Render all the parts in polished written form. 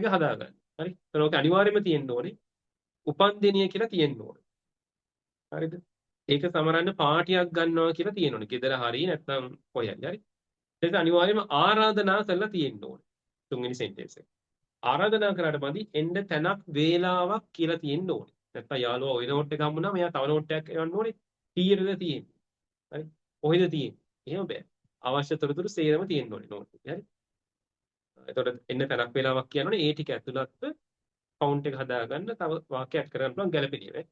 එක හදාගන්න. හරි. එතකොට ඔක අනිවාර්යයෙන්ම තියෙන්න ඕනේ. උපන්දිනය කියලා තියෙන්න ඕනේ. හරිද? ඒක සමරන්න පාටියක් ගන්නවා කියලා තියෙනවනේ. ගෙදර හරිය නැත්නම් කොහේ හරි. හරි. ඒක අනිවාර්යයෙන්ම ආරාධනා කරලා තියෙන්න ඕනේ. තුන්වෙනි සෙන්ටෙන්ස් එක. ආරාධනා කරාට මදි එන්න තැනක් වේලාවක් කියලා තියෙන්න ඕනේ. නැත්නම් යාළුවා ওই නෝට් එක හම්බුනම එයා තව නෝට් එකක් එවන්න ඕනේ. කීයටද තියෙන්නේ? හරි. කොහෙද තියෙන්නේ? එහෙම බෑ. අවශ්‍ය තොරතුරු සේරම තියෙන්න ඕනේ නෝට් එකේ. හරි. එතකොට එන්න තැනක් වේලාවක් කියනවනේ ඒ ටික ඇතුළත්ව කවුන්ට් එක හදාගන්න තව වාක්‍යයක් කරන්න පුළුවන් ගැළපෙන්නේ නේ.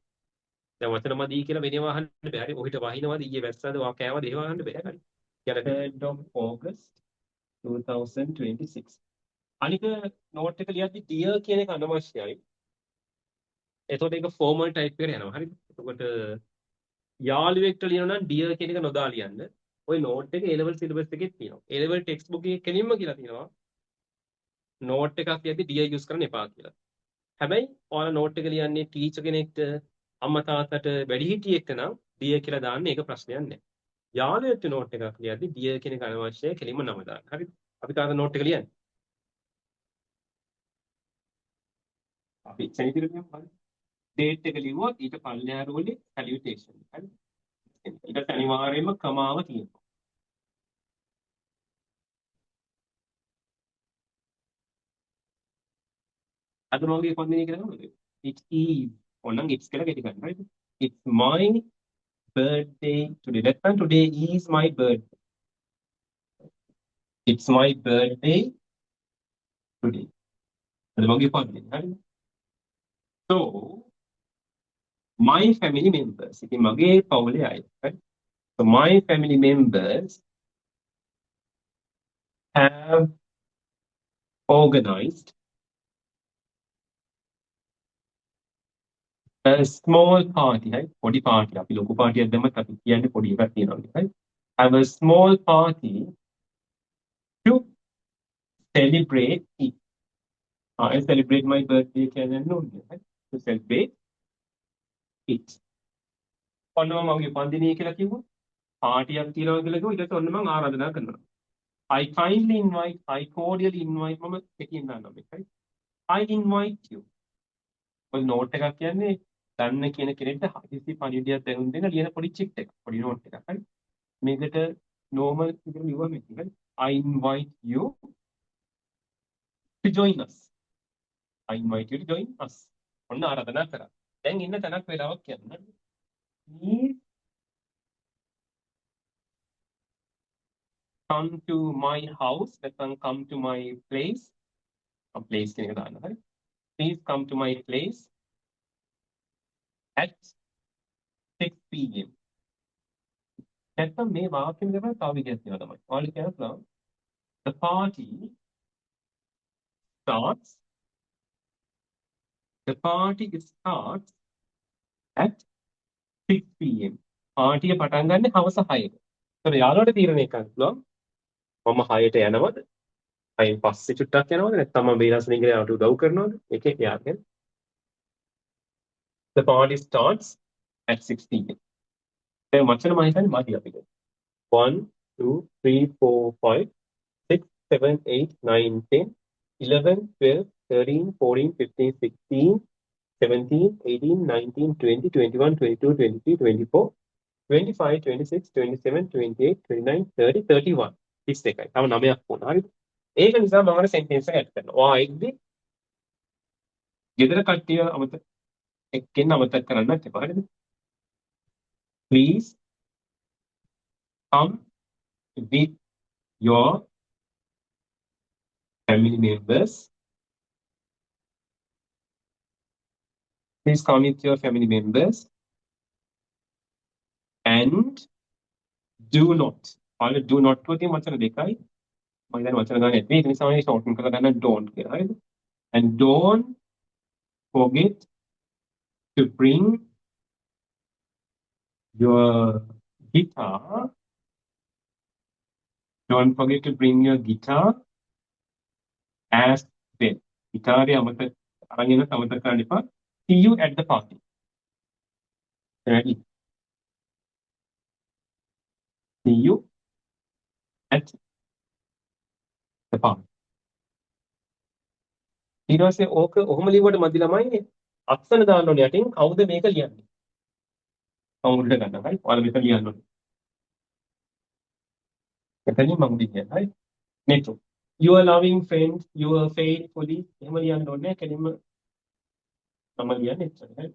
දැන් වචන මදි කියලා වෙනව අහන්න බෑ. හරි. ඔහිට වහිනවද ඊයේ වැස්සද කෑවද ඒව අහන්න බෑ. හරි. කියන 3rd of August 2026. අනික නෝට් එක ලියද්දි dear කියන එක අනවශ්‍යයි. එතකොට ඒක ෆෝමල් ටයිප් එකට යනවා. හරිද? එතකොට යාළුවෙක්ට ලියනවා නම් dear කියන එක නොදා ලියන්න. ওই නෝට් එක A level syllabus එකේ තියෙනවා. A level text book එකේ කෙලින්ම කියලා තියෙනවා. නෝට් එකක් ලියද්දි dear use කරන්න එපා කියලා. හැබැයි ඔයාලා නෝට් එක ලියන්නේ ටීචර් කෙනෙක්ට අම්මා තාත්තට වැඩිහිටියෙක්ට නම් dear කියලා දාන්න ඒක ප්‍රශ්නයක් නැහැ. යාළුවෙක්ට නෝට් එකක් ලියද්දි dear කියන එක අනවශ්‍යයි කෙලින්ම නම දාන්න. හරිද? අපි කාටද නෝට් එක ලියන්නේ? අපි සෙනගිරි ලියමු. හරි. date එක ලිව්වොත් ඊට පල්ලෙහා රෝලේ salutation. හරි. ඊට අනිවාර්යයෙන්ම කමාව තියෙනවා. අද මොකද කොන්දේ කියලා නේද? It is ඕනනම් it's කියලා කෙටි ගන්න. right? It's my birthday today. Let's today is my birthday. It's my birthday today. අද මොකද කොන්දේ? හරිද? So my family members. ඉතින් මගේ පවුලේ අය. right? So my family members have organized a small party. right? පොඩි පාටියක්. අපි ලොකු පාටියක් දැම්මත් අපි කියන්නේ පොඩි එකක් තියනවා. right? Have a small party to celebrate it. I celebrate my birthday කියන්නේ නෝනේ. right? To celebrate it. ඔන්න මම මගේ පන්දිනේ කියලා කිව්වා. පාටියක් තියනවා කියලා කිව්වා. ඊට පස්සේ ඔන්න මම ආරාධනා කරනවා. I kindly invite, I cordially invite මම එකකින් දානවා මේක. right? I invite you. ඔය නෝට් එකක් කියන්නේ දන්න කියන කෙනෙක්ට හදිසි පණිවිඩයක් දැනුම් දෙන්න ලියන පොඩි චිට් එකක්. පොඩි නෝට් එකක්. හරි. මේකට normal විදිහට ලියුවා මේක. හරි. I invite you to join us. I invite you to join us. ඔන්න ආරාධනා කරා. දැන් ඉන්න තැනක් වෙලාවක් කියන්න. Please come to my house. නැත්නම් come to my place. place කියන එක දාන්න. හරි. Please come to my place at 6 p.m. නැත්නම් මේ වාක්‍යෙම දෙපළ තව විදිහක් තියෙනවා තමයි. ඔයාලා කියනවා the party starts at 6 p.m. පාටිය පටන් ගන්න හවස 6ට. ඒතර යාළුවට තීරණය කරන්න පුළුවන් මම 6ට යනවද? 6න් පස්සේ චුට්ටක් යනවද? නැත්නම් මම බේරාසනින් කියලා යාළුවට උදව් කරනවද? ඒකේ යාළුවා. The party starts at 6 p.m. දැන් වචන මම හිතන්නේ මදි අපිට. 1 2 3 4 5 6 7 8 9 10 11 12 13 14 15 16 17 18 19 20 21 22 23 24 25 26 27 28 29 30 31 31යි. තව 9ක් වුණා. හරිද? ඒක නිසා මම අර සෙන්ටෙන්ස් එක ඇඩ් කරනවා. ඔයා එක්දී ගෙදර කට්ටිය එක්කෙන් අමතක කරන්නත් එපා. හරිද? Please come with your family members. Please come with your family members and do not. ඔයාලා do not වලින් වචන දෙකයි. මම දැන් වචන ගන්න නැත්නම් ඒක නිසා මම ෂෝට් කරලා ගන්න don't කියලා. හරිද? And don't forget to bring your guitar. Don't forget to bring your guitar as well. ගිටාරය අමතක අරන් එන්න අමතක කරන්න එපා. See you at the party. Ready? See you at the party. ඊට පස්සේ ඕක ඔහොම ලිව්වට මදි ළමයි අක්ෂර දාන්න ඕනේ යටින් කවුද මේක ලියන්නේ. කවුරුද ගන්න හරි. ඔයාලා මේක ලියන්න ඕනේ. එතනින් මම ලියන්නේ හරි. මේක. Your loving friend, your faithfully එහෙම ලියන්න ඕනේ. කෙලින්ම මම ලියන්නේ එච්චරයි.